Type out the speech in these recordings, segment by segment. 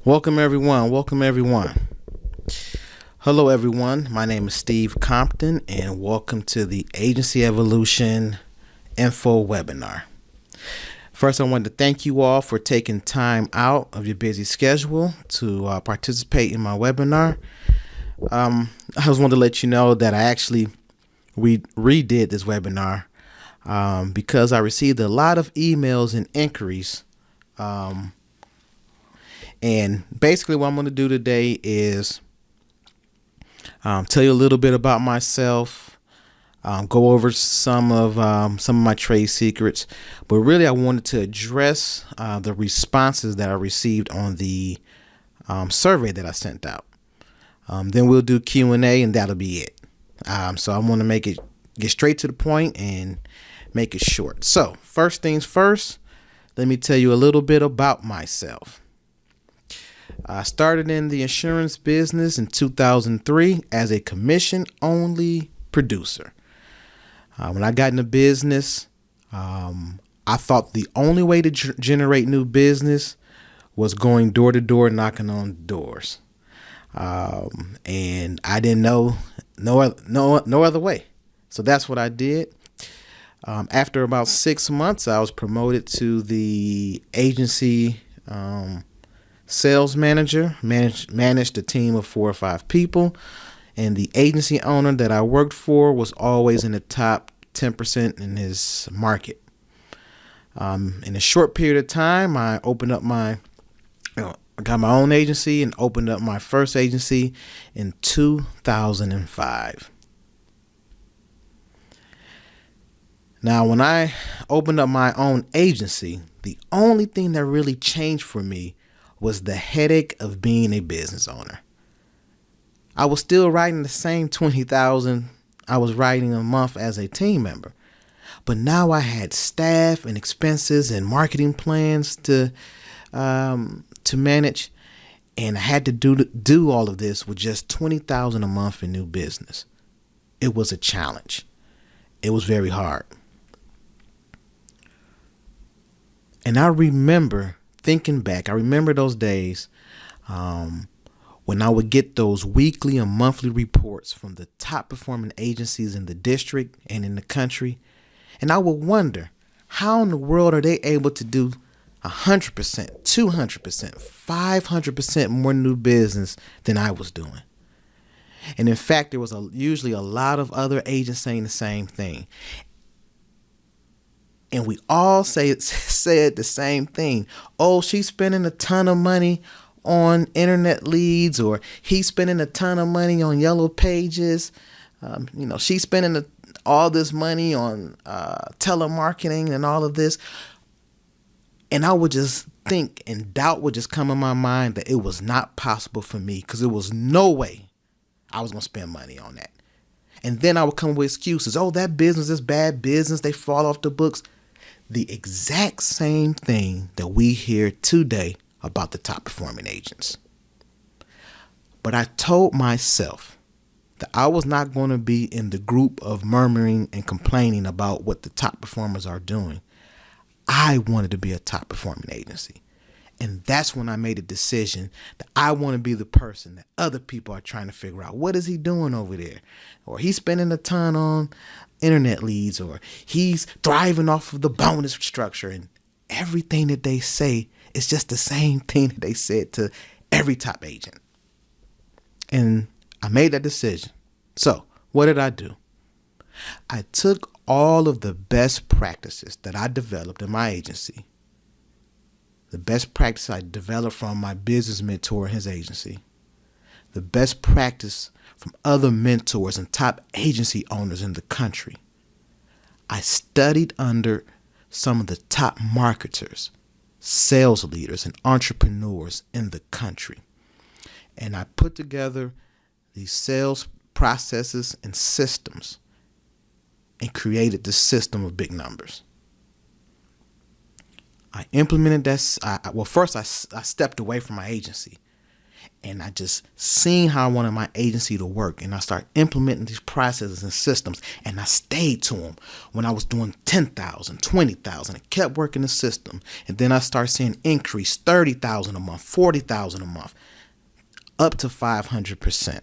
Welcome everyone. Welcome everyone. Hello everyone. My name is Steve Compton and welcome to the Agency Evolution Info webinar. First, I wanted to thank you all for taking time out of your busy schedule to participate in my webinar. I just wanted to let you know that I actually redid this webinar because I received a lot of emails and inquiries. And basically what I'm going to do today is tell you a little bit about myself, go over some of my trade secrets, but really I wanted to address the responses that I received on the survey that I sent out. Then we'll do Q&A and that'll be it. So I want to get straight to the point and make it short. So first things first, let me tell you a little bit about myself. I started in the insurance business in 2003 as a commission-only producer. When I got into business, I thought the only way to generate new business was going door to door, knocking on doors. And I didn't know no other way. So that's what I did. After about 6 months, I was promoted to the agency sales manager, managed a team of 4 or 5 people, and the agency owner that I worked for was always in the top 10% in his market. In a short period of time, I got my own agency and opened up my first agency in 2005. Now, when I opened up my own agency, the only thing that really changed for me was the headache of being a business owner. I was still writing the same 20,000 I was writing a month as a team member, but now I had staff and expenses and marketing plans to manage, and I had to do all of this with just 20,000 a month in new business. It was a challenge. It was very hard, and I remember thinking back, I remember those days when I would get those weekly and monthly reports from the top performing agencies in the district and in the country. And I would wonder, how in the world are they able to do 100%, 200%, 500% more new business than I was doing? And in fact, there was usually a lot of other agents saying the same thing. And we all said the same thing. Oh, she's spending a ton of money on internet leads, or he's spending a ton of money on yellow pages. She's spending all this money on telemarketing and all of this. And I would just think, and doubt would just come in my mind that it was not possible for me, because there was no way I was going to spend money on that. And then I would come up with excuses. Oh, that business is bad business. They fall off the books. The exact same thing that we hear today about the top performing agents. But I told myself that I was not going to be in the group of murmuring and complaining about what the top performers are doing. I wanted to be a top performing agency. And that's when I made a decision that I want to be the person that other people are trying to figure out. What is he doing over there? Or he's spending a ton on internet leads, or he's thriving off of the bonus structure. And everything that they say is just the same thing that they said to every top agent. And I made that decision. So what did I do? I took all of the best practices that I developed in my agency, the best practice I developed from my business mentor in his agency, the best practice from other mentors and top agency owners in the country. I studied under some of the top marketers, sales leaders, and entrepreneurs in the country. And I put together these sales processes and systems and created the system of big numbers. I implemented that. First I stepped away from my agency And I just seen how I wanted my agency to work. And I started implementing these processes and systems. And I stayed to them when I was doing 10,000, 20,000. I kept working the system. And then I started seeing increase 30,000 a month, 40,000 a month, up to 500%.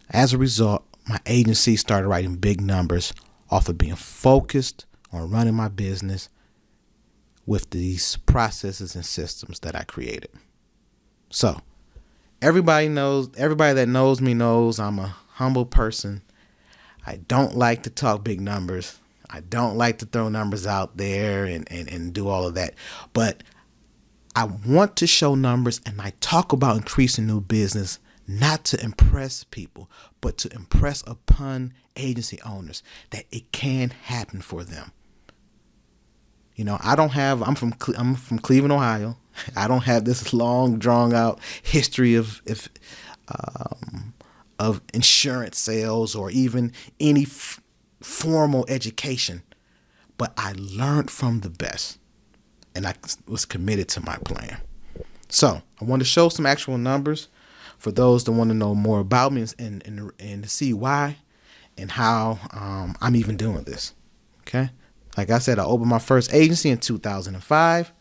As a result, my agency started writing big numbers off of being focused on running my business with these processes and systems that I created. So everybody that knows me knows I'm a humble person. I don't like to talk big numbers. I don't like to throw numbers out there and do all of that. But I want to show numbers, and I talk about increasing new business, not to impress people, but to impress upon agency owners that it can happen for them. You know, I'm from Cleveland, Ohio. I don't have this long, drawn out history of insurance sales or even any formal education, but I learned from the best, and I was committed to my plan. So I want to show some actual numbers for those that want to know more about me and to see why and how I'm even doing this. Okay. Like I said, I opened my first agency in 2005.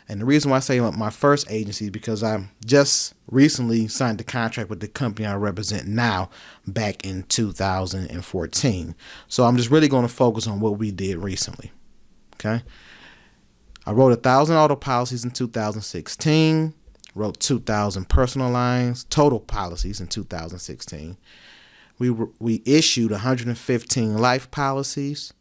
And the reason why I say my first agency is because I just recently signed the contract with the company I represent now back in 2014. So I'm just really going to focus on what we did recently. Okay. I wrote 1,000 auto policies in 2016, wrote 2,000 personal lines, total policies in 2016. We issued 115 life policies.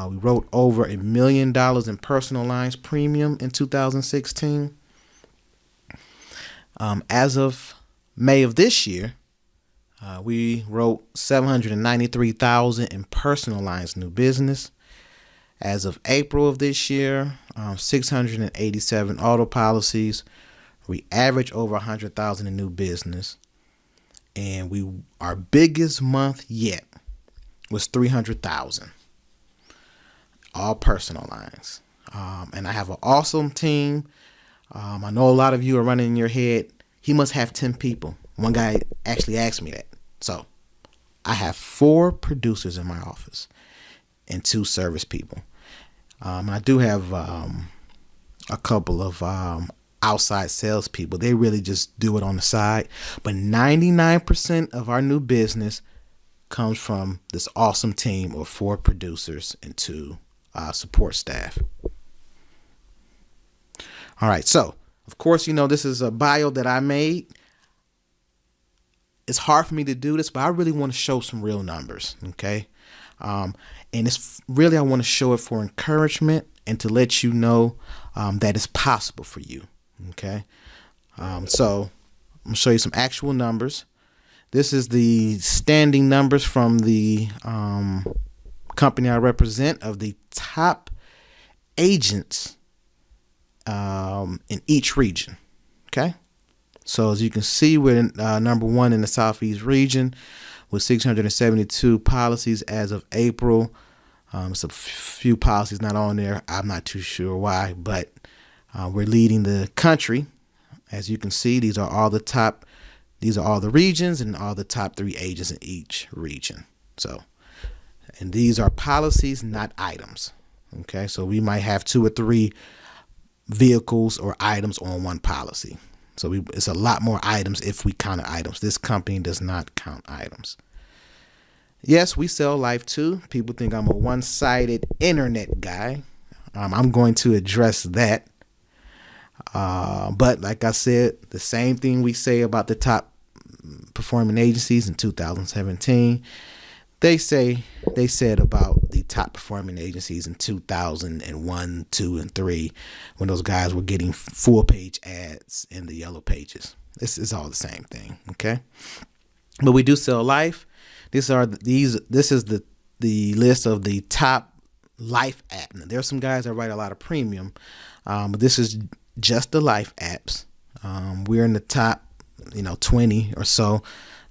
We wrote over $1 million in personal lines premium in 2016. As of May of this year, we wrote $793,000 in personal lines new business. As of April of this year, 687 auto policies. We average over $100,000 in new business, and our biggest month yet was $300,000. All personal lines. And I have an awesome team. I know a lot of you are running in your head, he must have 10 people. One guy actually asked me that. So I have 4 producers in my office and 2 service people. I do have a couple of outside salespeople. They really just do it on the side. But 99% of our new business comes from this awesome team of 4 producers and 2 support staff. All right. So, of course, this is a bio that I made. It's hard for me to do this, but I really want to show some real numbers. Okay. And it's really, I want to show it for encouragement and to let you know that it's possible for you. Okay. So I'm going to show you some actual numbers. This is the standing numbers from the company I represent of the top agents in each region. Okay. So as you can see, we're number 1 in the Southeast region with 672 policies as of April. It's a few policies not on there. I'm not too sure why, but we're leading the country. As you can see, these are all the regions and all the top 3 agents in each region. So, and these are policies, not items. Okay. So we might have 2 or 3 vehicles or items on one policy. So it's a lot more items if we count items. This company does not count items. Yes, we sell life too. People think I'm a one-sided internet guy. I'm going to address that. But like I said, the same thing we say about the top performing agencies in 2017, they said about the top performing agencies in 2001, 2, and 3, when those guys were getting full page ads in the yellow pages. This is all the same thing. Okay. But we do sell life. This is the list of the top life apps. Now, there are some guys that write a lot of premium, but this is just the life apps. We're in the top, 20 or so.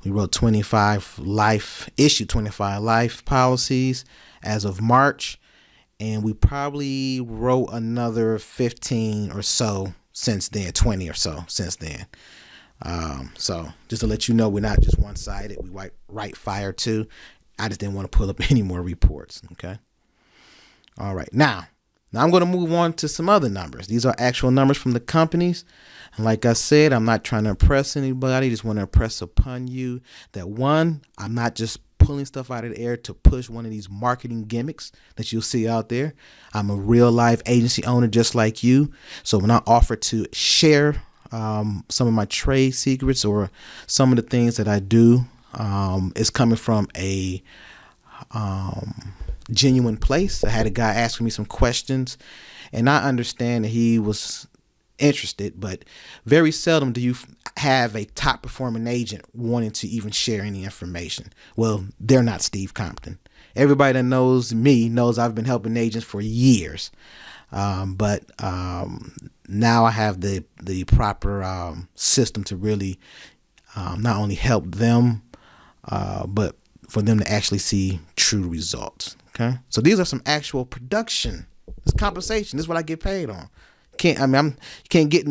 We wrote 25 life policies as of March, and we probably wrote another 15 or so since then, 20 or so since then. So just to let you know, we're not just one-sided. We write fire too. I just didn't want to pull up any more reports. Okay. All right. Now I'm going to move on to some other numbers. These are actual numbers from the companies. And like I said, I'm not trying to impress anybody. Just want to impress upon you that, one, I'm not just pulling stuff out of the air to push one of these marketing gimmicks that you'll see out there. I'm a real life agency owner just like you. So when I offer to share some of my trade secrets or some of the things that I do, it's coming from a genuine place. I had a guy asking me some questions, and I understand that he was interested, but very seldom do you have a top performing agent wanting to even share any information. Well, they're not Steve Compton. Everybody that knows me knows I've been helping agents for years. But now I have the proper system to really not only help them, but for them to actually see true results. Okay, so these are some actual production. It's compensation. This is what I get paid on. You can't get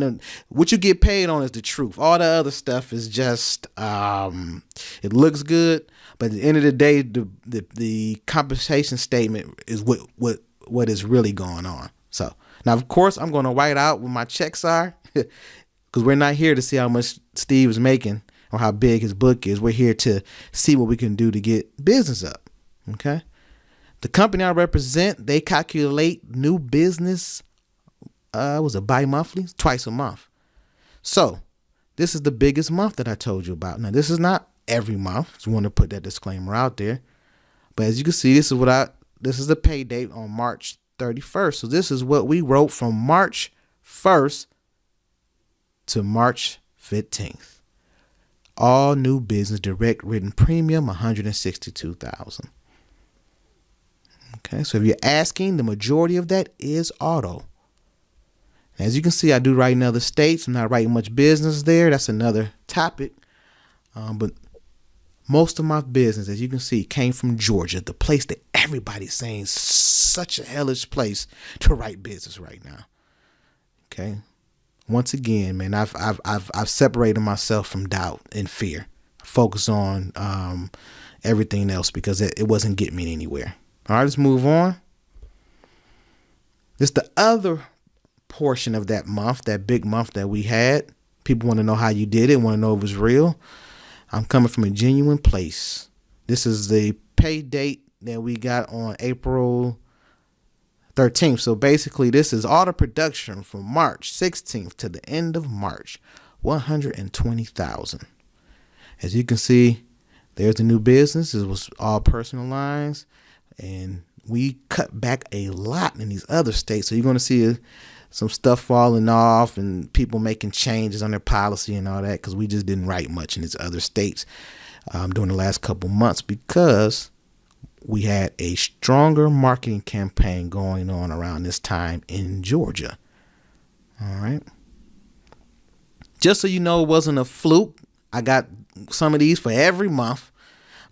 what you get paid on is the truth. All the other stuff is just it looks good, but at the end of the day, the compensation statement is what is really going on. So now, of course, I'm going to write out what my checks are, because we're not here to see how much Steve is making or how big his book is. We're here to see what we can do to get business up. Okay. The company I represent, they calculate new business. Was it bi-monthly? Twice a month. So this is the biggest month that I told you about. Now, this is not every month. Just want to put that disclaimer out there. But as you can see, this is the pay date on March 31st. So this is what we wrote from March 1st to March 15th. All new business, direct written premium, $162,000. Okay, so if you're asking, the majority of that is auto. As you can see, I do write in other states. I'm not writing much business there. That's another topic. But most of my business, as you can see, came from Georgia, the place that everybody's saying is such a hellish place to write business right now. Okay. Once again, man, I've separated myself from doubt and fear. Focus on everything else because it wasn't getting me anywhere. All right, let's move on. This the other portion of that month, that big month that we had. People want to know how you did it, want to know if it was real. I'm coming from a genuine place. This is the pay date that we got on April 13th. So basically, this is all the production from March 16th to the end of March, $120,000. As you can see, there's the new business. It was all personal lines, and we cut back a lot in these other states. So you're going to see some stuff falling off and people making changes on their policy and all that, because we just didn't write much in these other states during the last couple months because we had a stronger marketing campaign going on around this time in Georgia. All right. Just so you know, it wasn't a fluke. I got some of these for every month,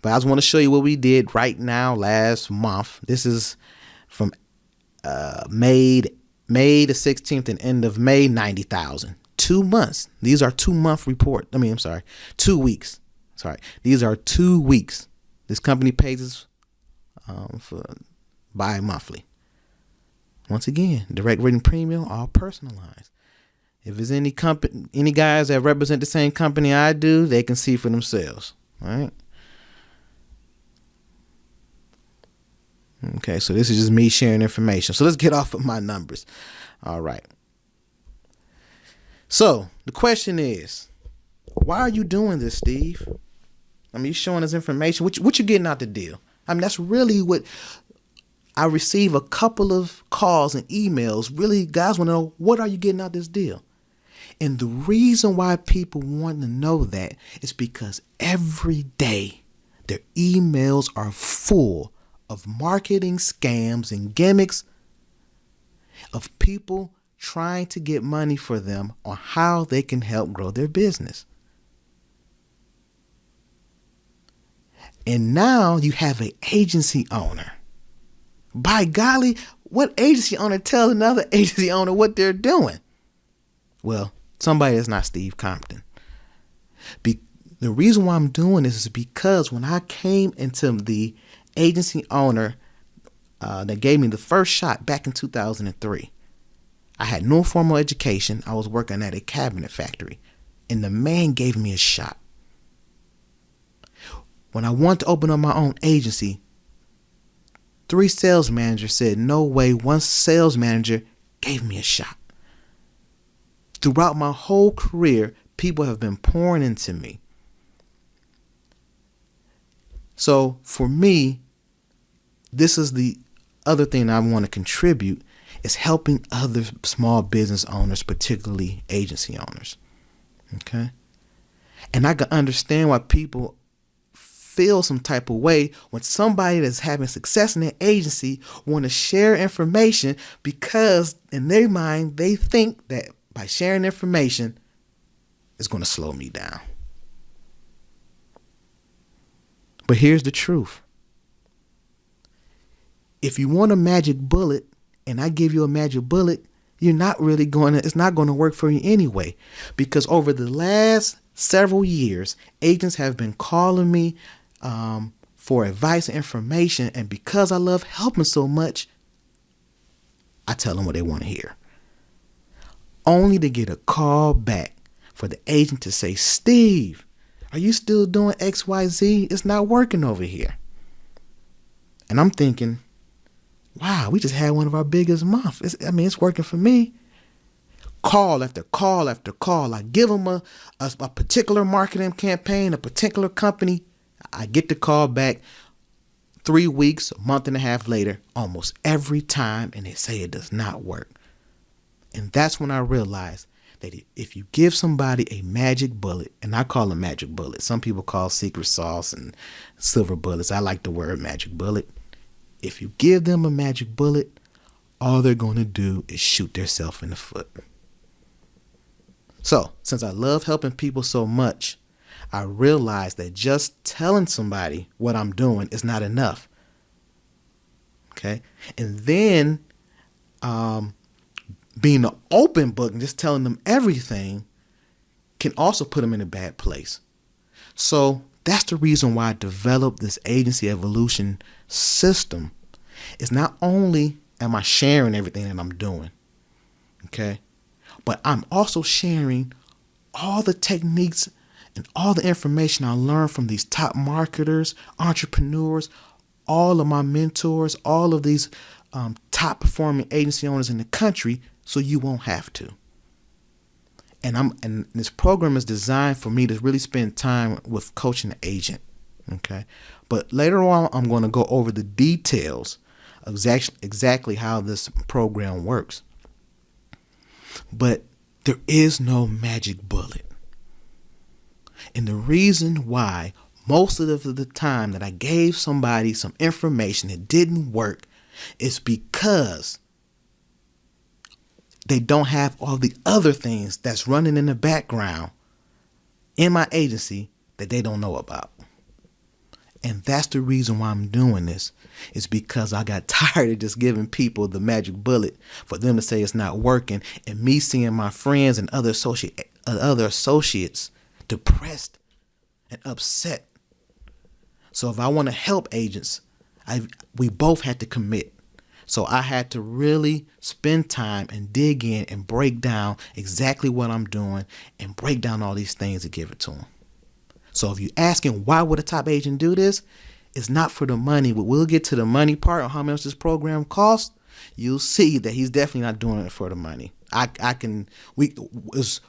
but I just want to show you what we did right now last month. This is from May the 16th and end of May, 90,000. 2 months. These are 2 month report. 2 weeks. Sorry. These are 2 weeks. This company pays us for bi-monthly. Once again, direct written premium, all personalized. If there's any guys that represent the same company I do, they can see for themselves. All right. Okay, so this is just me sharing information. So let's get off of my numbers. All right. So the question is, why are you doing this, Steve? You're showing us information. What you getting out the deal? That's really what I receive a couple of calls and emails. Really, guys want to know, what are you getting out this deal? And the reason why people want to know that is because every day their emails are full of marketing scams and gimmicks of people trying to get money for them on how they can help grow their business. And now you have an agency owner. By golly, what agency owner tells another agency owner what they're doing? Well, somebody that's not Steve Compton. The reason why I'm doing this is because when I came into the agency owner that gave me the first shot back in 2003, I had no formal education. I was working at a cabinet factory, and the man gave me a shot. When I wanted to open up my own agency, 3 sales managers said no way. 1 sales manager gave me a shot. Throughout my whole career, people have been pouring into me. So for me, this is the other thing I want to contribute, is helping other small business owners, particularly agency owners. Okay? And I can understand why people feel some type of way when somebody that's having success in their agency want to share information, because in their mind, they think that by sharing information, it's going to slow me down. But here's the truth. If you want a magic bullet and I give you a magic bullet, it's not going to work for you anyway. Because over the last several years, agents have been calling me for advice and information. And because I love helping so much, I tell them what they want to hear. Only to get a call back for the agent to say, Steve, are you still doing XYZ? It's not working over here. And I'm thinking, wow, we just had one of our biggest months. It's working for me. Call after call after call. I give them a particular marketing campaign, a particular company. I get the call back 3 weeks, a month and a half later, almost every time, and they say it does not work. And that's when I realized that if you give somebody a magic bullet, and I call them magic bullets, some people call secret sauce and silver bullets. I like the word magic bullet. If you give them a magic bullet, all they're going to do is shoot themselves in the foot. So, since I love helping people so much, I realized that just telling somebody what I'm doing is not enough. Okay? And then being an open book and just telling them everything can also put them in a bad place. So that's the reason why I developed this agency evolution system. It's not only am I sharing everything that I'm doing, okay, but I'm also sharing all the techniques and all the information I learned from these top marketers, entrepreneurs, all of my mentors, all of these top performing agency owners in the country, so you won't have to. And this program is designed for me to really spend time with coaching the agent. Okay. But later on, I'm going to go over the details of exactly how this program works. But there is no magic bullet. And the reason why most of the time that I gave somebody some information that didn't work is because they don't have all the other things that's running in the background in my agency that they don't know about. And that's the reason why I'm doing this, is because I got tired of just giving people the magic bullet for them to say it's not working, and me seeing my friends and other associates depressed and upset. So if I want to help agents, we both had to commit. So I had to really spend time and dig in and break down exactly what I'm doing and break down all these things to give it to them. So if you're asking why would a top agent do this, it's not for the money. But we'll get to the money part on how much this program costs. You'll see that he's definitely not doing it for the money. It's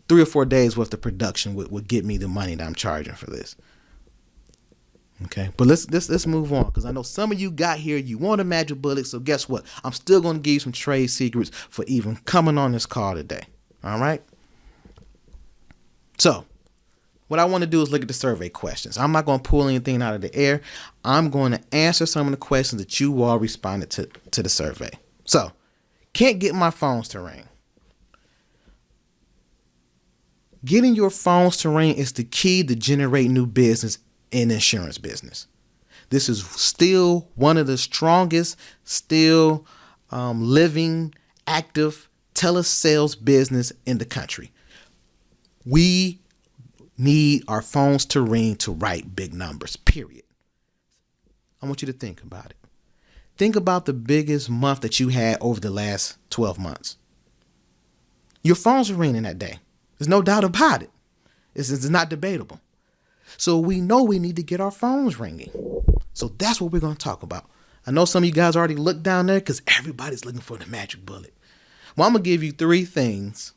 3 or 4 days worth of production would get me the money that I'm charging for this. Okay, but let's move on, because I know some of you got here, you want a magic bullet, so guess what? I'm still going to give you some trade secrets for even coming on this call today. All right? So, what I want to do is look at the survey questions. I'm not going to pull anything out of the air. I'm going to answer some of the questions that you all responded to the survey. So, can't get my phones to ring. Getting your phones to ring is the key to generate new business in insurance business. This is still one of the strongest, living, active telesales business in the country. We need our phones to ring to write big numbers, period. I want you to think about it. Think about the biggest month that you had over the last 12 months. Your phones are ringing that day. There's no doubt about it. It's not debatable. So we know we need to get our phones ringing. So that's what we're going to talk about. I know some of you guys already looked down there because everybody's looking for the magic bullet. Well, I'm going to give you 3 things.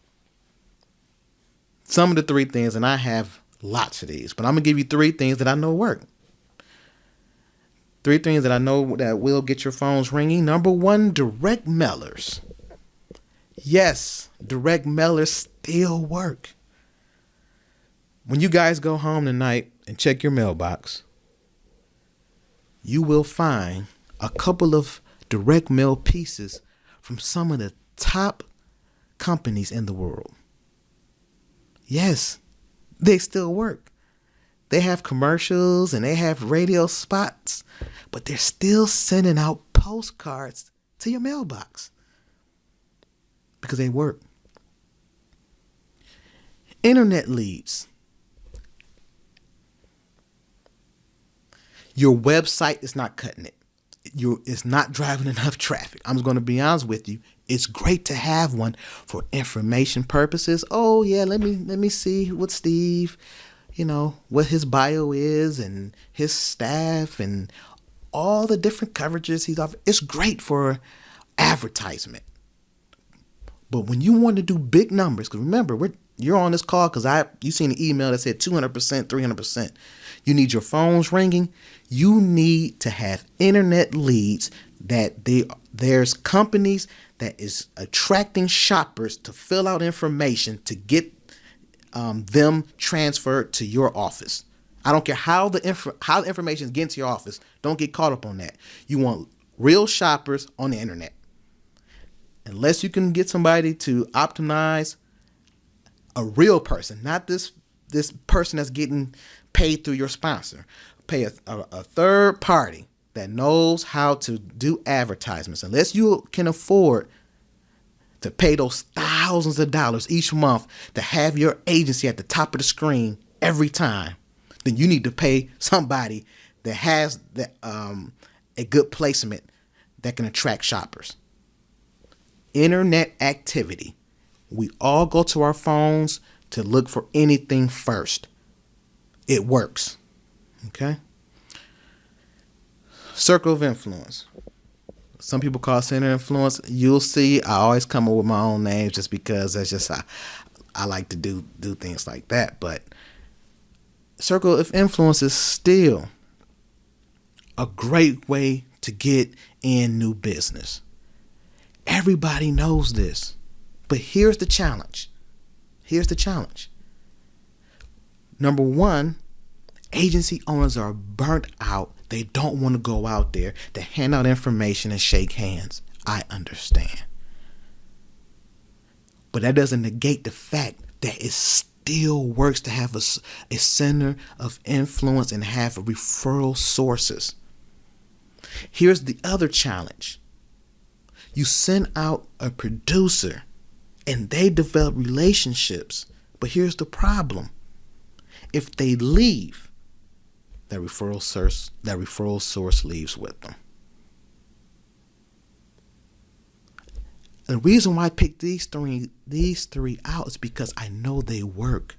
Some of the 3 things, and I have lots of these, but I'm going to give you 3 things that I know work. 3 things that I know that will get your phones ringing. Number 1, direct mailers. Yes, direct mailers still work. When you guys go home tonight and check your mailbox, you will find a couple of direct mail pieces from some of the top companies in the world. Yes, they still work. They have commercials and they have radio spots, but they're still sending out postcards to your mailbox because they work. Internet leads. Your website is not cutting it. It's not driving enough traffic. I'm going to be honest with you. It's great to have one for information purposes. Oh yeah, let me see what Steve, what his bio is and his staff and all the different coverages he's offering. It's great for advertisement. But when you want to do big numbers, because remember, you're on this call because you seen an email that said 200%, 300%. You need your phones ringing. You need to have internet leads that there's companies that is attracting shoppers to fill out information to get them transferred to your office. I don't care how the information is getting to your office. Don't get caught up on that. You want real shoppers on the internet. Unless you can get somebody to optimize a real person, not this person that's getting paid through your sponsor. Pay a third party that knows how to do advertisements. Unless you can afford to pay those thousands of dollars each month to have your agency at the top of the screen every time, then you need to pay somebody that has a good placement that can attract shoppers. Internet activity. We all go to our phones to look for anything first. It works. Okay? Circle of influence. Some people call it center influence. You'll see I always come up with my own names just because that's just I like to do things like that. But circle of influence is still a great way to get in new business. Everybody knows this. But here's the challenge. Number 1, agency owners are burnt out. They don't want to go out there to hand out information and shake hands. I understand. But that doesn't negate the fact that it still works to have a center of influence and have referral sources. Here's the other challenge. You send out a producer and they develop relationships. But here's the problem. If they leave, that referral source leaves with them. The reason why I picked these three out is because I know they work.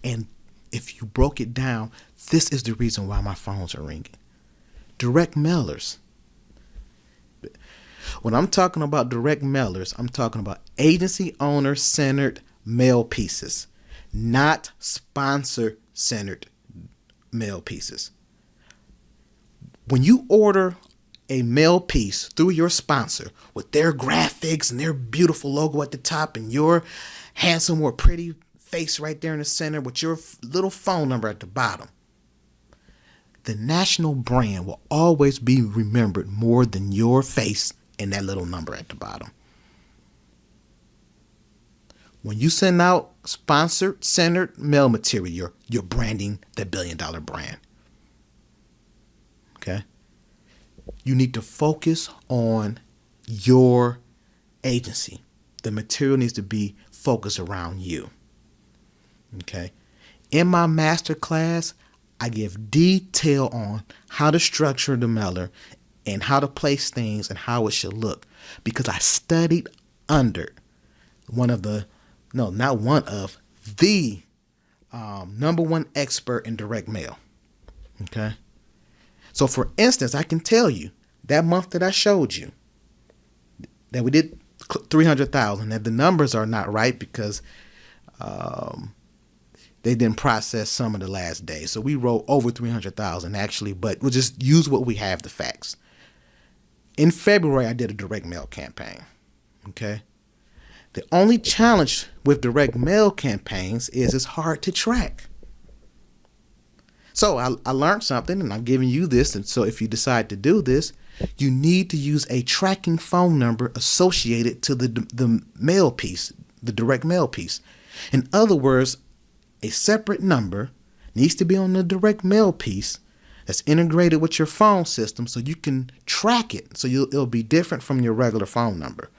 And if you broke it down, this is the reason why my phones are ringing. Direct mailers. When I'm talking about direct mailers, I'm talking about agency owner-centered mail pieces, not sponsor-centered mail pieces. When you order a mail piece through your sponsor with their graphics and their beautiful logo at the top and your handsome or pretty face right there in the center with your little phone number at the bottom, the national brand will always be remembered more than your face and that little number at the bottom. When you send out sponsored centered mail material, you're branding the $1 billion brand. Okay? You need to focus on your agency, The material needs to be focused around you. Okay. In my master class, I give detail on how to structure the mailer and how to place things and how it should look, because I studied under the number one expert in direct mail. Okay. So for instance, I can tell you that month that I showed you that we did 300,000, that the numbers are not right because they didn't process some of the last day. So we wrote over 300,000 actually, but we'll just use what we have, the facts. In February, I did a direct mail campaign. Okay. The only challenge with direct mail campaigns is it's hard to track. So I learned something, and I'm giving you this. And so if you decide to do this, you need to use a tracking phone number associated to the mail piece, the direct mail piece. In other words, a separate number needs to be on the direct mail piece that's integrated with your phone system so you can track it. So it'll be different from your regular phone number.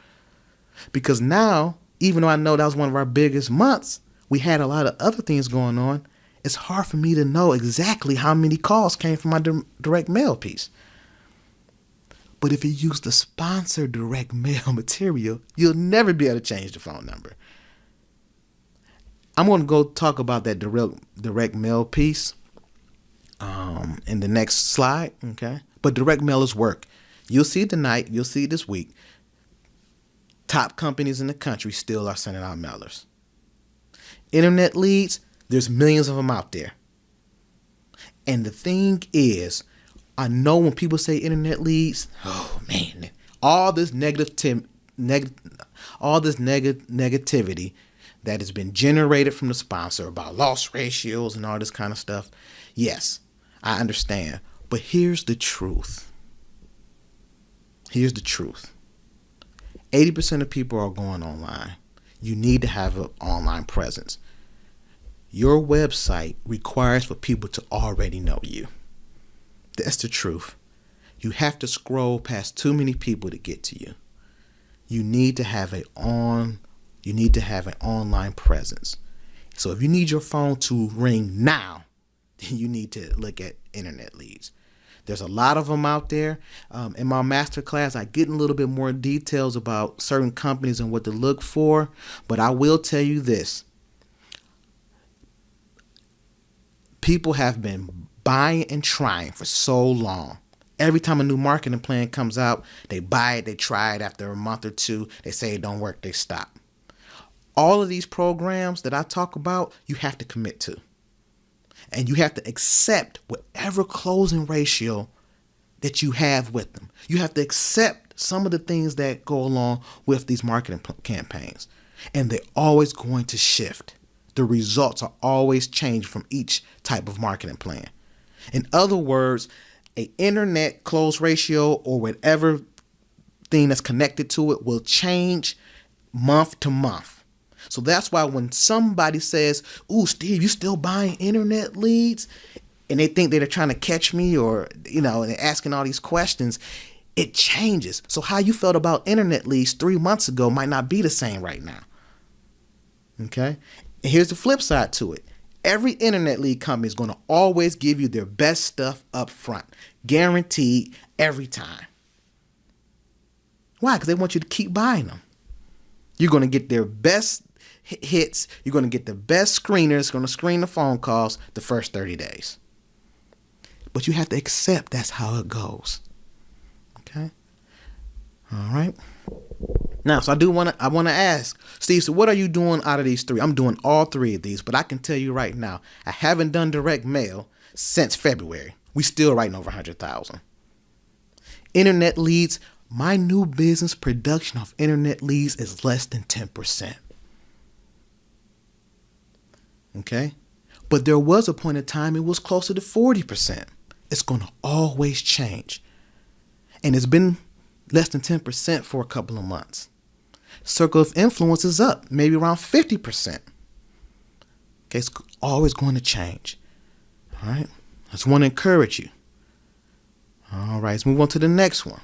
Because now, even though I know that was one of our biggest months, we had a lot of other things going on. It's hard for me to know exactly how many calls came from my direct mail piece. But if you use the sponsored direct mail material, you'll never be able to change the phone number. I'm going to go talk about that direct mail piece in the next slide. Okay. But direct mailers work. You'll see it tonight. You'll see it this week. Top companies in the country still are sending out mailers. Internet leads, there's millions of them out there. And the thing is, I know when people say internet leads, oh man, all this negativity that has been generated from the sponsor about loss ratios and all this kind of stuff. Yes, I understand. But here's the truth. 80% of people are going online. You need to have an online presence. Your website requires for people to already know you. That's the truth. You have to scroll past too many people to get to you. You need to have an online presence. So if you need your phone to ring now, then you need to look at internet leads. There's a lot of them out there. In my master class, I get in a little bit more details about certain companies and what to look for. But I will tell you this. People have been buying and trying for so long. Every time a new marketing plan comes out, they buy it, they try it. After a month or two, they say it don't work, they stop. All of these programs that I talk about, you have to commit to. And you have to accept whatever closing ratio that you have with them. You have to accept some of the things that go along with these marketing campaigns. And they're always going to shift. The results are always changed from each type of marketing plan. In other words, an internet close ratio or whatever thing that's connected to it will change month to month. So that's why when somebody says, "Ooh, Steve, you still buying internet leads?" and they think they're trying to catch me or, and they're asking all these questions, it changes. So how you felt about internet leads 3 months ago might not be the same right now. Okay? And here's the flip side to it. Every internet lead company is going to always give you their best stuff up front. Guaranteed every time. Why? Because they want you to keep buying them. You're going to get their best hits. You're going to get the best screeners going to screen the phone calls the first 30 days. But you have to accept that's how it goes. Okay? All right. Now, so I want to ask, Steve, so what are you doing out of these three? I'm doing all three of these, but I can tell you right now, I haven't done direct mail since February. We still writing over 100,000. Internet leads, my new business production of internet leads is less than 10%. Okay? But there was a point in time it was closer to 40%. It's going to always change. And it's been less than 10% for a couple of months. Circle of influence is up, maybe around 50%. Okay, it's always going to change. All right, I just want to encourage you. All right, let's move on to the next one.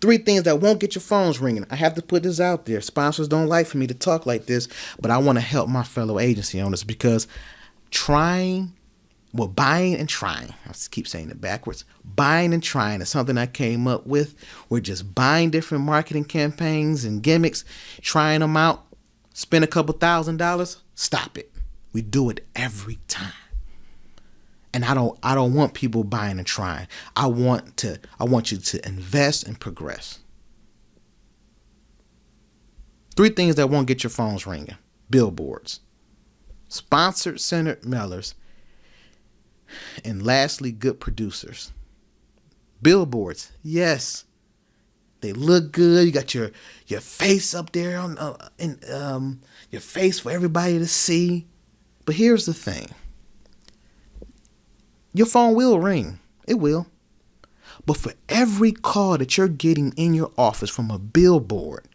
Three things that won't get your phones ringing. I have to put this out there. Sponsors don't like for me to talk like this, but I want to help my fellow agency owners because buying and trying. I keep saying it backwards. Buying and trying is something I came up with. We're just buying different marketing campaigns and gimmicks, trying them out, spend a couple $1,000s, stop it. We do it every time. And I don't want people buying and trying. I want you to invest and progress. Three things that won't get your phones ringing. Billboards, sponsored centered mailers, and lastly, good producers. Billboards, yes, they look good. You got your face up there on your face for everybody to see. But here's the thing. Your phone will ring. It will. But for every call that you're getting in your office from a billboard,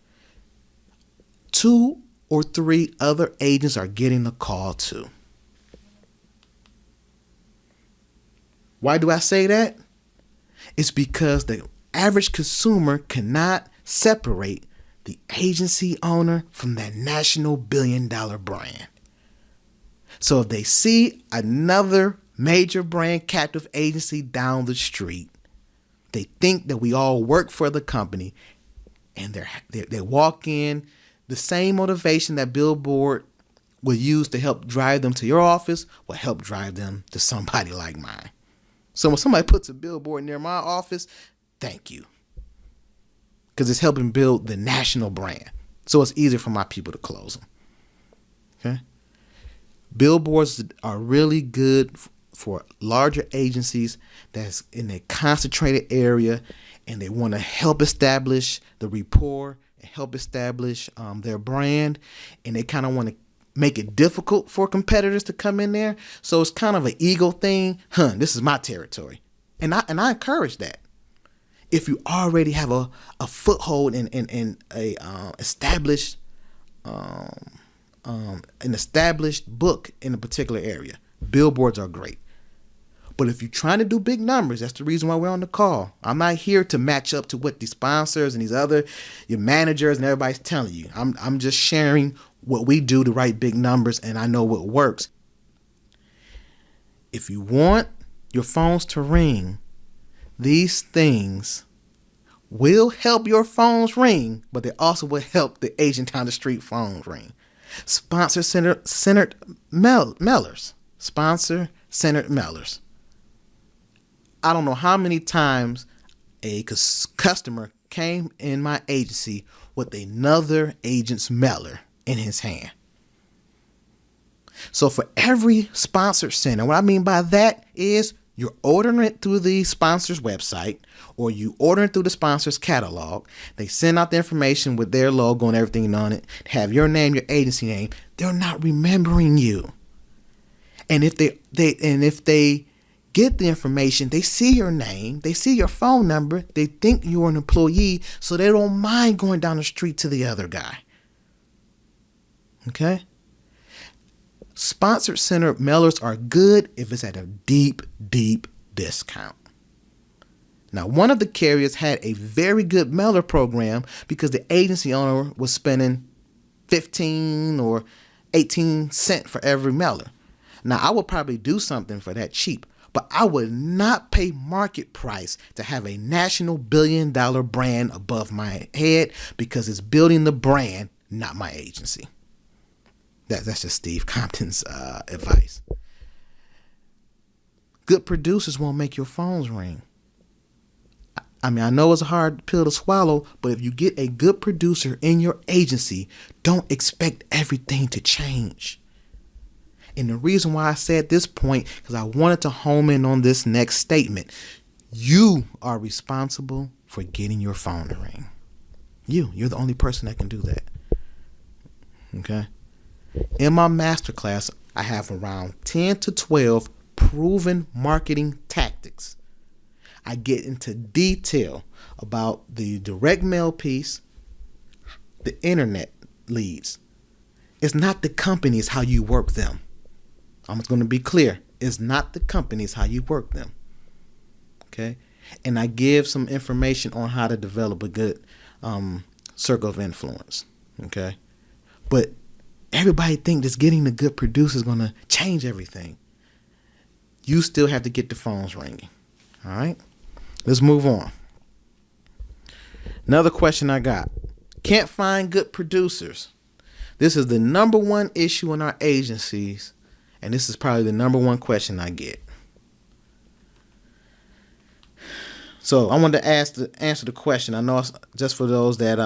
2 or 3 other agents are getting the call too. Why do I say that? It's because the average consumer cannot separate the agency owner from that national billion-dollar brand. So if they see another major brand captive agency down the street, they think that we all work for the company, and they walk in. The same motivation that billboard will use to help drive them to your office will help drive them to somebody like mine. So when somebody puts a billboard near my office, thank you, because it's helping build the national brand. So it's easier for my people to close them. Okay, billboards are really good for larger agencies that's in a concentrated area, and they want to help establish the rapport and help establish their brand, and they kind of want to make it difficult for competitors to come in there. So it's kind of an ego thing. This is my territory, and I encourage that. If you already have a foothold in a established an established book in a particular area, billboards are great. But if you're trying to do big numbers, that's the reason why we're on the call. I'm not here to match up to what these sponsors and your managers and everybody's telling you. I'm just sharing what we do to write big numbers, and I know what works. If you want your phones to ring, these things will help your phones ring, but they also will help the agent down the street phones ring. Sponsor-centered mailers. Sponsor-centered mailers. I don't know how many times a customer came in my agency with another agent's mailer in his hand. So for every sponsored center, what I mean by that is you're ordering it through the sponsor's website, or you ordering through the sponsor's catalog. They send out the information with their logo and everything on it, have your name, your agency name. They're not remembering you. And if they get the information, they see your name, they see your phone number, they think you're an employee, so they don't mind going down the street to the other guy. Okay? Sponsored center mailers are good if it's at a deep, deep discount. Now, one of the carriers had a very good mailer program because the agency owner was spending 15 or 18 cents for every mailer. Now, I would probably do something for that cheap, but I would not pay market price to have a national billion-dollar brand above my head, because it's building the brand, not my agency. That's just Steve Compton's advice. Good producers won't make your phones ring. I mean, I know it's a hard pill to swallow, but if you get a good producer in your agency, don't expect everything to change. And the reason why I said this point, because I wanted to home in on this next statement. You are responsible for getting your phone to ring. You're the only person that can do that. Okay? In my masterclass, I have around 10 to 12 proven marketing tactics. I get into detail about the direct mail piece, the internet leads. It's not the companies, how you work them. I'm just going to be clear. It's not the companies, how you work them. Okay? and I give some information on how to develop a good circle of influence. Okay, but everybody think just getting the good producer is going to change everything. You still have to get the phones ringing. All right, let's move on. Another question I got: can't find good producers. This is the number one issue in our agencies, and this is probably the number one question I get. So I wanted to answer the question. I know it's just for those that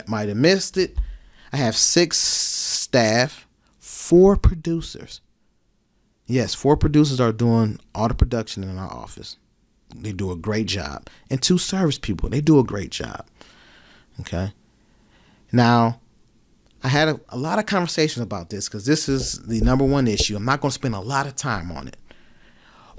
might have missed it. I have 6 staff, 4 producers. Yes, 4 producers are doing all the production in our office. They do a great job. And 2 service people. They do a great job. Okay. Now, I had a lot of conversations about this because this is the number one issue. I'm not going to spend a lot of time on it.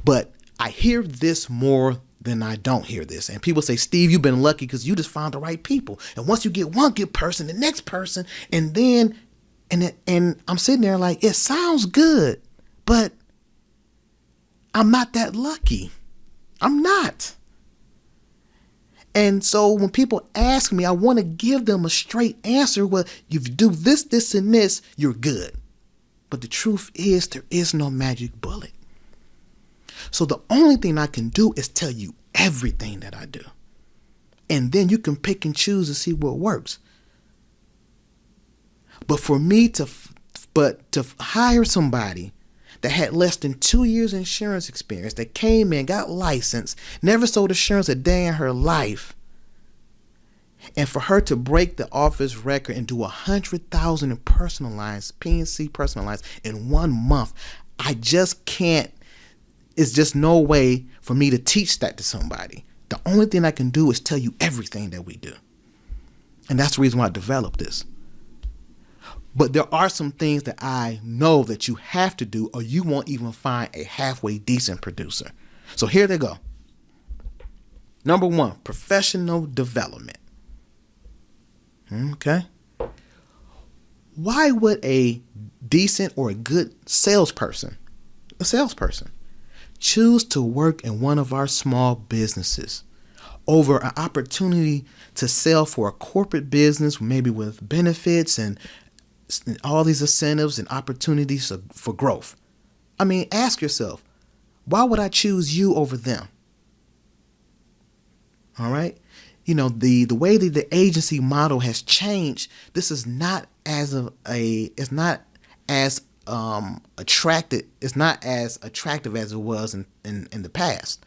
But I hear this more than I don't hear this. And people say, Steve, you've been lucky because you just found the right people. And once you get one good person, the next person, and then, and I'm sitting there like, it sounds good, but I'm not that lucky. I'm not. And so when people ask me, I want to give them a straight answer. Well, if you do this, this, and this, you're good. But the truth is, there is no magic bullet. So the only thing I can do is tell you everything that I do. And then you can pick and choose to see what works. But for me to hire somebody that had less than 2 years insurance experience, that came in, got licensed, never sold insurance a day in her life, and for her to break the office record and do 100,000 in personal lines, P&C personal lines in 1 month, I just can't. It's just no way for me to teach that to somebody. The only thing I can do is tell you everything that we do. And that's the reason why I developed this. But there are some things that I know that you have to do or you won't even find a halfway decent producer. So here they go. Number 1, professional development. Okay. Why would a decent or a good salesperson, choose to work in one of our small businesses over an opportunity to sell for a corporate business, maybe with benefits and all these incentives and opportunities for growth? I mean, ask yourself, why would I choose you over them? All right. You know, the way that the agency model has changed, this is not as attractive. It's not as attractive as it was in the past.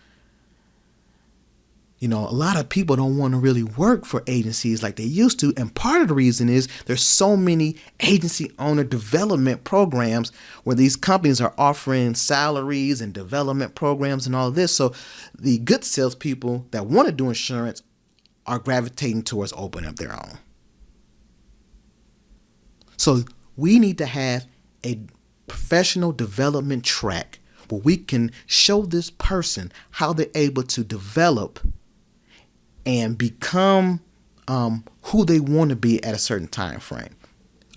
You know, a lot of people don't want to really work for agencies like they used to. And part of the reason is there's so many agency owner development programs where these companies are offering salaries and development programs and all of this. So the good salespeople that want to do insurance are gravitating towards opening up their own. So we need to have a professional development track where we can show this person how they're able to develop and become who they want to be at a certain time frame.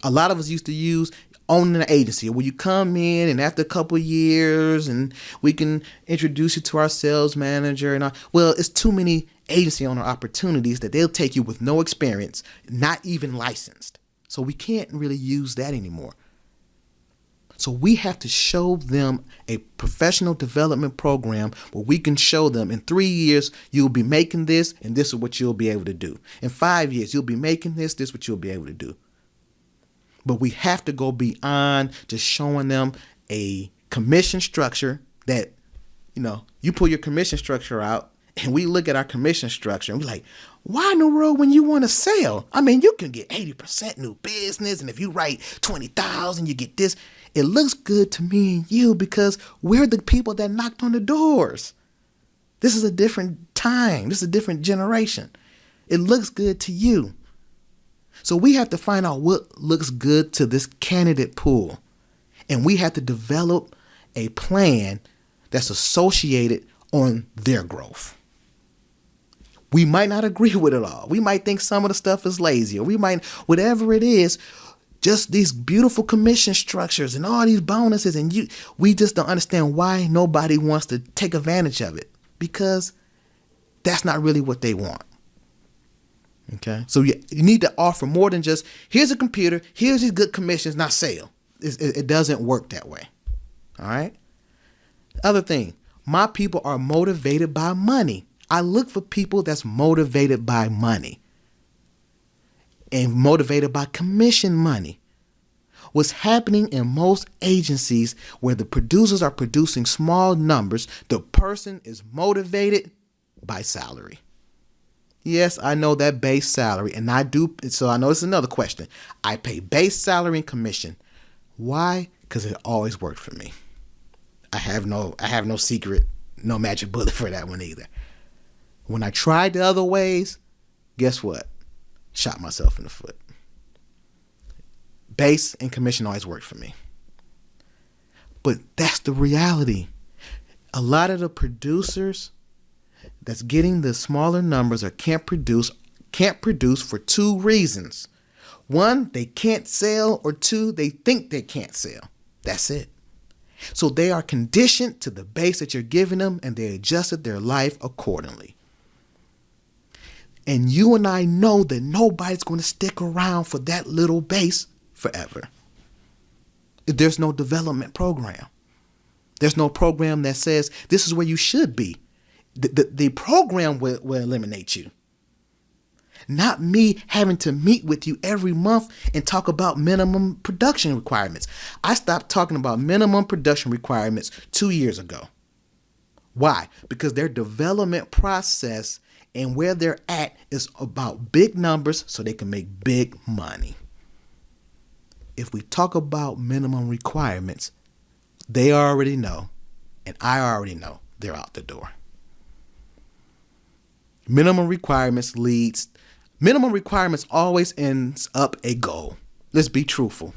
A lot of us used to use owning an agency where you come in and after a couple of years and we can introduce you to our sales manager and well, it's too many agency owner opportunities that they'll take you with no experience, not even licensed. So we can't really use that anymore. So we have to show them a professional development program where we can show them in 3 years, you'll be making this and this is what you'll be able to do. In 5 years, you'll be making this is what you'll be able to do. But we have to go beyond just showing them a commission structure that, you know, you pull your commission structure out and we look at our commission structure and we're like, why in the world when you want to sell? I mean, you can get 80% new business. And if you write 20,000, you get this. It looks good to me and you because we're the people that knocked on the doors. This is a different time. This is a different generation. It looks good to you. So we have to find out what looks good to this candidate pool. And we have to develop a plan that's associated on their growth. We might not agree with it all. We might think some of the stuff is lazy, or we might, whatever it is, just these beautiful commission structures and all these bonuses, and we just don't understand why nobody wants to take advantage of it. because that's not really what they want. Okay, so you need to offer more than just, here's a computer, here's these good commissions, not sale. It doesn't work that way. All right. Other thing, my people are motivated by money. I look for people that's motivated by money and motivated by commission money. What's happening in most agencies where the producers are producing small numbers, the person is motivated by salary. Yes, I know that base salary, and I do. So I know it's another question. I pay base salary and commission. Why? Because it always worked for me. I have no secret, no magic bullet for that one either. When I tried the other ways, guess what? Shot myself in the foot. Base and commission always worked for me. But that's the reality. A lot of the producers that's getting the smaller numbers or can't produce for two reasons. One, they can't sell, or two, they think they can't sell. That's it. So they are conditioned to the base that you're giving them, and they adjusted their life accordingly. And you and I know that nobody's going to stick around for that little base forever. There's no development program. There's no program that says this is where you should be. The program will eliminate you. Not me having to meet with you every month and talk about minimum production requirements. I stopped talking about minimum production requirements 2 years ago. Why? Because their development process and where they're at is about big numbers so they can make big money. If we talk about minimum requirements, they already know, and I already know, they're out the door. Minimum requirements always ends up a goal. Let's be truthful.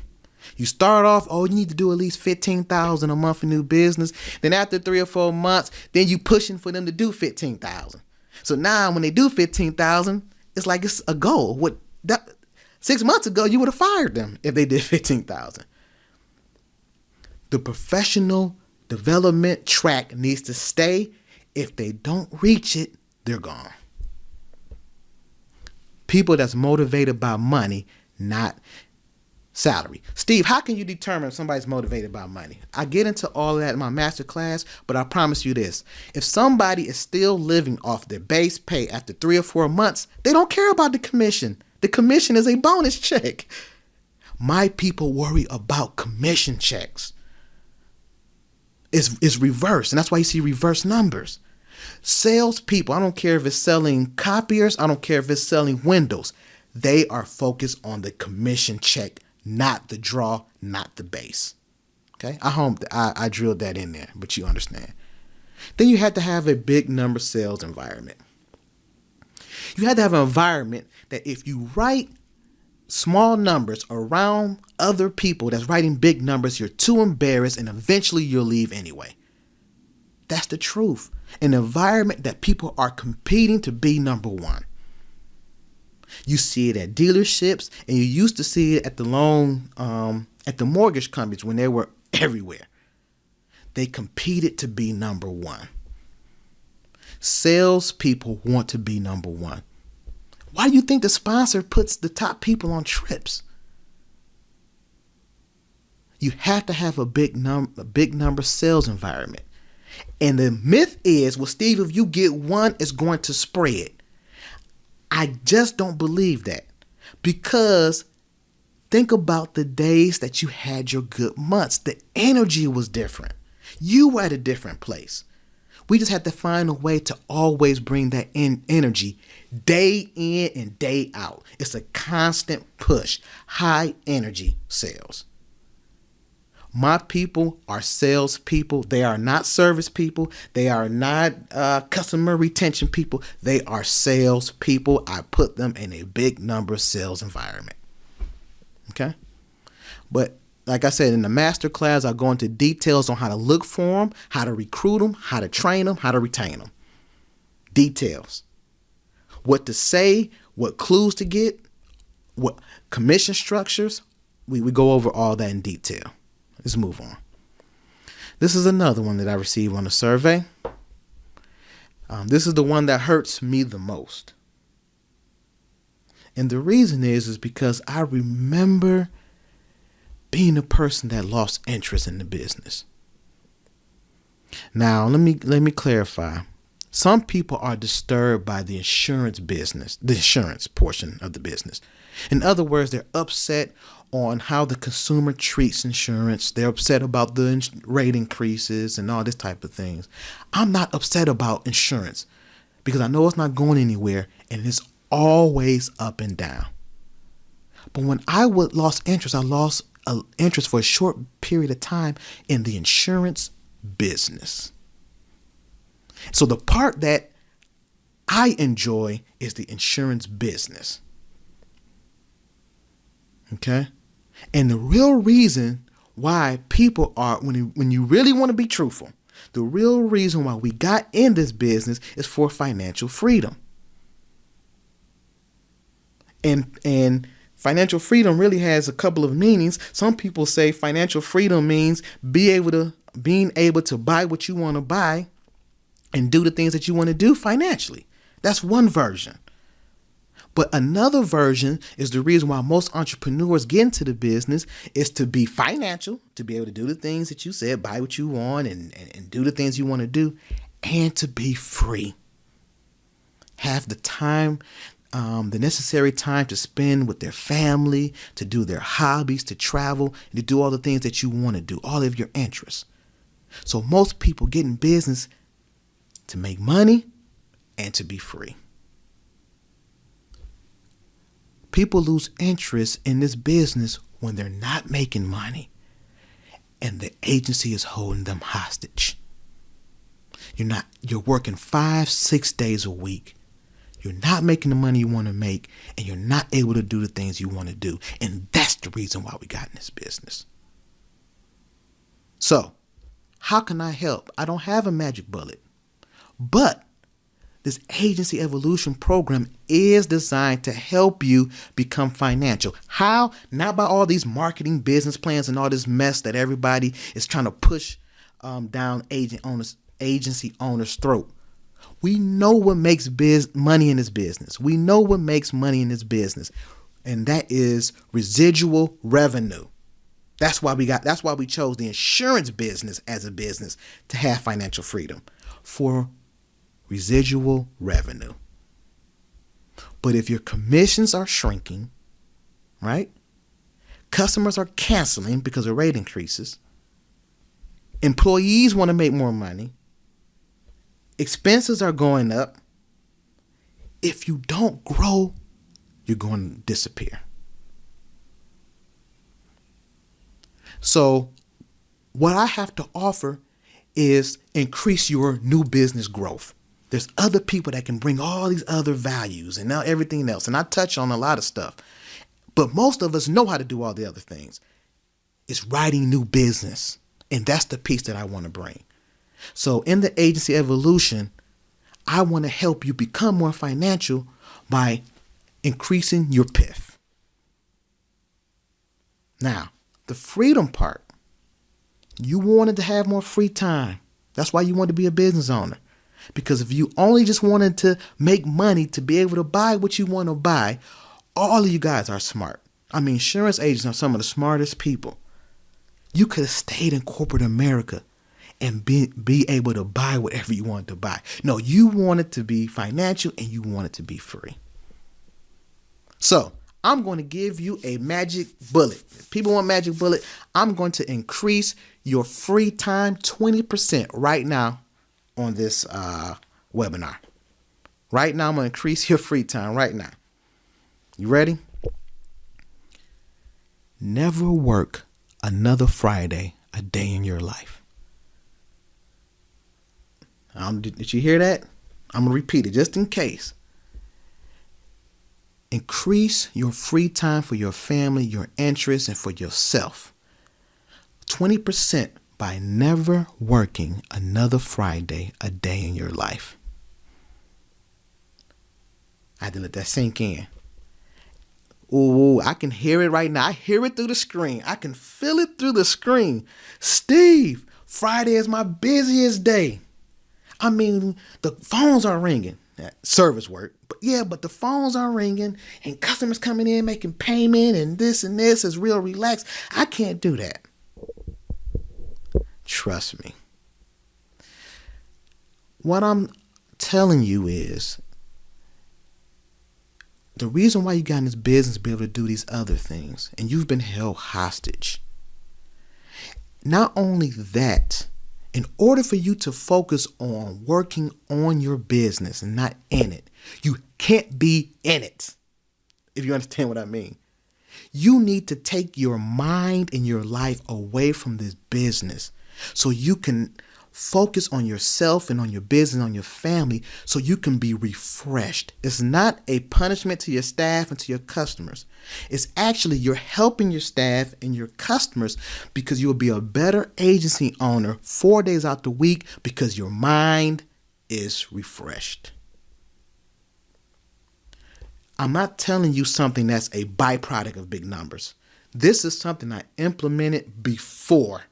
You start off, you need to do at least $15,000 a month in new business. Then after 3 or 4 months, then you pushing for them to do $15,000. So now when they do $15,000, it's like it's a goal. 6 months ago, you would have fired them if they did $15,000. The professional development track needs to stay. If they don't reach it, they're gone. People that's motivated by money, not salary. Steve, how can you determine if somebody's motivated by money? I get into all of that in my master class, but I promise you this. If somebody is still living off their base pay after 3 or 4 months, they don't care about the commission. The commission is a bonus check. My people worry about commission checks. It's reverse, and that's why you see reverse numbers. Salespeople, I don't care if it's selling copiers, I don't care if it's selling windows. They are focused on the commission check, not the draw, not the base. Okay, I drilled that in there, but you understand. Then you had to have a big number sales environment. You had to have an environment that if you write small numbers around other people that's writing big numbers, you're too embarrassed and eventually you'll leave anyway. That's the truth. An environment that people are competing to be number one. You see it at dealerships, and you used to see it at the mortgage companies when they were everywhere. They competed to be number one. Salespeople want to be number one. Why do you think the sponsor puts the top people on trips? You have to have a big number sales environment. And the myth is, well, Steve, if you get one, it's going to spread. I just don't believe that, because think about the days that you had your good months. The energy was different. You were at a different place. We just had to find a way to always bring that energy day in and day out. It's a constant push, high energy sales. My people are sales people. They are not service people. They are not customer retention people. They are sales people. I put them in a big number sales environment. Okay? But like I said, in the master class, I go into details on how to look for them, how to recruit them, how to train them, how to retain them. Details. What to say, what clues to get, what commission structures. We go over all that in detail. Let's move on. This is another one that I received on the survey. This is the one that hurts me the most. And the reason is because I remember being a person that lost interest in the business. Now, let me clarify. Some people are disturbed by the insurance business, the insurance portion of the business. In other words, they're upset on how the consumer treats insurance. They're upset about the rate increases and all this type of things. I'm not upset about insurance because I know it's not going anywhere and it's always up and down. But when I lost interest, I lost interest for a short period of time in the insurance business. So the part that I enjoy is the insurance business. Okay? And the real reason why people are, when you really want to be truthful, the real reason why we got in this business is for financial freedom. And financial freedom really has a couple of meanings. Some people say financial freedom means being able to buy what you want to buy and do the things that you want to do financially. That's one version. But another version is the reason why most entrepreneurs get into the business is to be financial, to be able to do the things that you said, buy what you want and do the things you want to do, and to be free. Have the time, the necessary time to spend with their family, to do their hobbies, to travel, and to do all the things that you want to do, all of your interests. So most people get in business to make money and to be free. People lose interest in this business when they're not making money and the agency is holding them hostage. You're working 5-6 days a week. You're not making the money you want to make and you're not able to do the things you want to do. And that's the reason why we got in this business. So, how can I help? I don't have a magic bullet, but this agency evolution program is designed to help you become financial. How? Not by all these marketing business plans and all this mess that everybody is trying to push down agency owners' throat. We know what makes money in this business. We know what makes money in this business, and that is residual revenue. That's why we chose the insurance business as a business to have financial freedom for residual revenue. But if your commissions are shrinking, right? Customers are canceling because of rate increases. Employees want to make more money. Expenses are going up. If you don't grow, you're going to disappear. So what I have to offer is increase your new business growth. There's other people that can bring all these other values and now everything else. And I touch on a lot of stuff. But most of us know how to do all the other things. It's writing new business. And that's the piece that I want to bring. So in the agency evolution, I want to help you become more financial by increasing your PIF. Now, the freedom part, you wanted to have more free time. That's why you wanted to be a business owner. Because if you only just wanted to make money to be able to buy what you want to buy, all of you guys are smart. I mean, insurance agents are some of the smartest people. You could have stayed in corporate America and be able to buy whatever you wanted to buy. No, you wanted to be financial and you wanted to be free. So I'm going to give you a magic bullet. If people want magic bullet, I'm going to increase your free time 20% right now on this webinar. Right now, I'm going to increase your free time right now. You ready? Never work another Friday a day in your life. Did you hear that? I'm going to repeat it just in case. Increase your free time for your family, your interests, and for yourself. 20% by never working another Friday a day in your life. I had to let that sink in. Ooh, I can hear it right now. I hear it through the screen. I can feel it through the screen. Steve, Friday is my busiest day. I mean, the phones are ringing. Service work. But the phones are ringing and customers coming in making payment and this is real relaxed. I can't do that. Trust me. What I'm telling you is the reason why you got in this business to be able to do these other things, and you've been held hostage. Not only that, in order for you to focus on working on your business and not in it, you can't be in it. If you understand what I mean. You need to take your mind and your life away from this business so you can focus on yourself and on your business, and on your family, so you can be refreshed. It's not a punishment to your staff and to your customers. It's actually you're helping your staff and your customers because you'll be a better agency owner 4 days out the week because your mind is refreshed. I'm not telling you something that's a byproduct of big numbers. This is something I implemented before.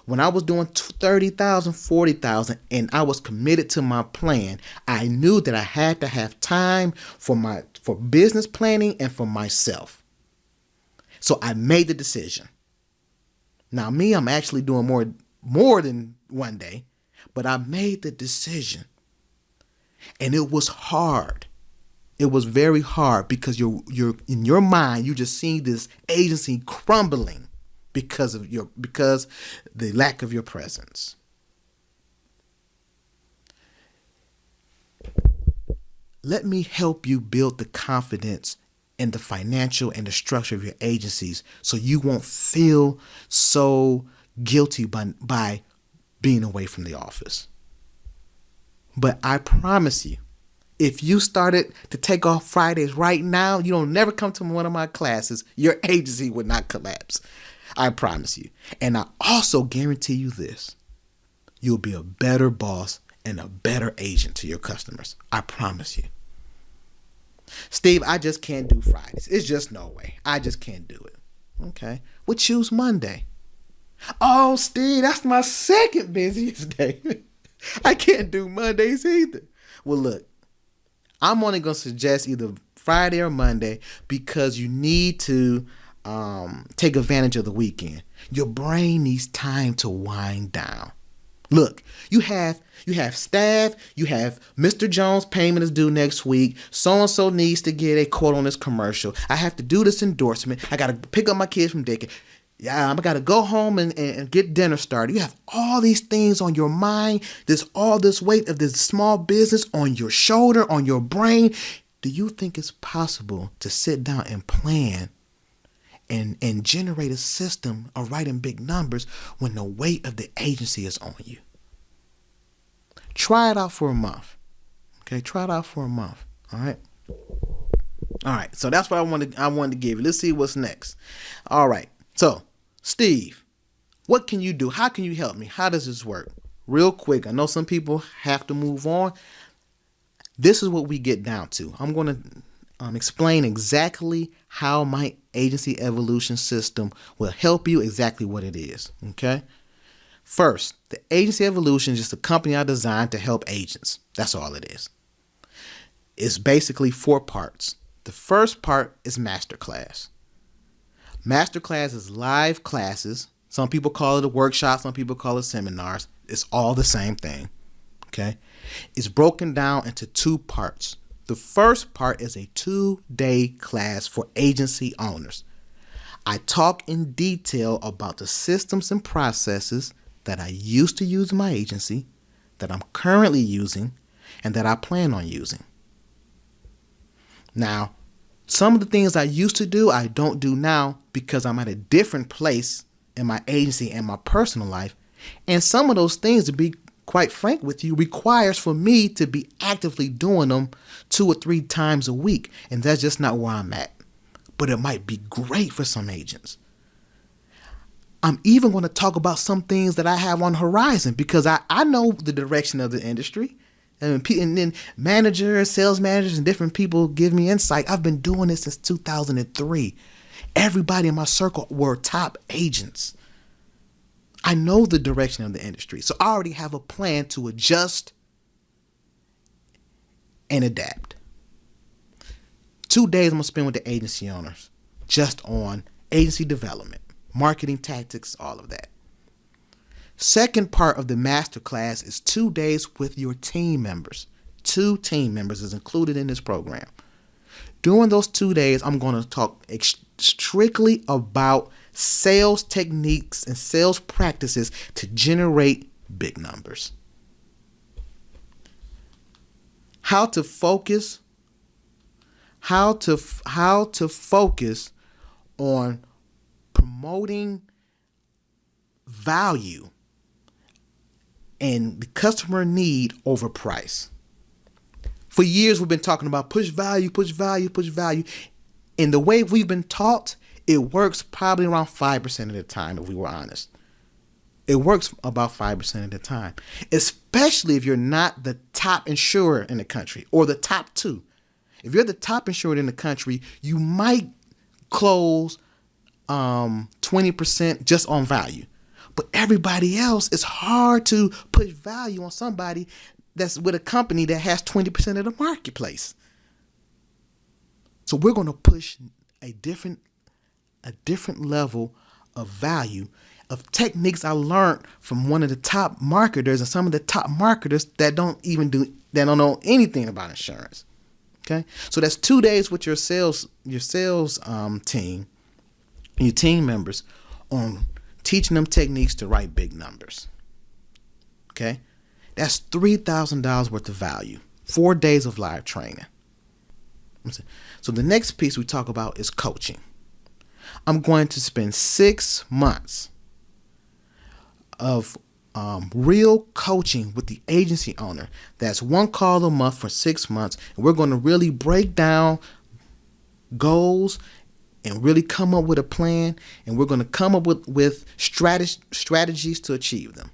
When I was doing 30,000, 40,000, and I was committed to my plan, I knew that I had to have time for business planning and for myself. So I made the decision. Now me, I'm actually doing more than one day, but I made the decision. And it was hard. It was very hard because you're in your mind, you just see this agency crumbling because the lack of your presence. Let me help you build the confidence in the financial and the structure of your agencies so you won't feel so guilty by being away from the office. But I promise you, if you started to take off Fridays right now, you don't never come to one of my classes, your agency would not collapse. I promise you. And I also guarantee you this. You'll be a better boss and a better agent to your customers. I promise you. Steve, I just can't do Fridays. It's just no way. I just can't do it. Okay. We'll choose Monday. Oh, Steve, that's my second busiest day. I can't do Mondays either. Well, look, I'm only going to suggest either Friday or Monday because you need to take advantage of the weekend. Your brain needs time to wind down. Look, you have staff, you have Mr. Jones' payment is due next week. So-and-so needs to get a quote on this commercial. I have to do this endorsement. I got to pick up my kids from daycare. Yeah, I got to go home and get dinner started. You have all these things on your mind. There's all this weight of this small business on your shoulder, on your brain. Do you think it's possible to sit down and plan and generate a system of writing big numbers when the weight of the agency is on you? Try it out for a month. Okay, try it out for a month. All right. All right. So that's what I wanted to give you. Let's see what's next. All right. So, Steve, what can you do? How can you help me? How does this work? Real quick. I know some people have to move on. This is what we get down to. I'm going to explain exactly how my agency evolution system will help you, exactly what it is. Okay. First, the agency evolution is just a company I designed to help agents. That's all it is. It's basically 4 parts. The first part is masterclass. Masterclass is live classes. Some people call it a workshop. Some people call it seminars. It's all the same thing. Okay. It's broken down into 2 parts. The first part is a 2-day class for agency owners. I talk in detail about the systems and processes that I used to use in my agency, that I'm currently using, and that I plan on using. Now, some of the things I used to do, I don't do now because I'm at a different place in my agency and my personal life. And some of those things, to be quite frank with you, requires for me to be actively doing them 2 or 3 times a week. And that's just not where I'm at. But it might be great for some agents. I'm even going to talk about some things that I have on the horizon because I know the direction of the industry. And then managers, sales managers, and different people give me insight. I've been doing this since 2003. Everybody in my circle were top agents. I know the direction of the industry. So I already have a plan to adjust and adapt. 2 days I'm going to spend with the agency owners just on agency development, marketing tactics, all of that. Second part of the masterclass is 2 days with your team members. 2 team members is included in this program. During those 2 days, I'm going to talk strictly about sales techniques and sales practices to generate big numbers. How to focus on promoting value and the customer need over price. For years, we've been talking about push value, push value, push value. And the way we've been taught, it works probably around 5% of the time, if we were honest. It works about 5% of the time, especially if you're not the top insurer in the country or the top 2. If you're the top insurer in the country, you might close 20% just on value. But everybody else, it's hard to push value on somebody that's with a company that has 20% of the marketplace. So we're going to push a different level of value, of techniques I learned from one of the top marketers and some of the top marketers that don't know anything about insurance. Okay, so that's 2 days with your sales team, your team members, on teaching them techniques to write big numbers. Okay, that's $3,000 worth of value. 4 days of live training. So the next piece we talk about is coaching. I'm going to spend 6 months of real coaching with the agency owner. That's 1 call a month for 6 months. And we're going to really break down goals and really come up with a plan. And we're going to come up with strategies to achieve them.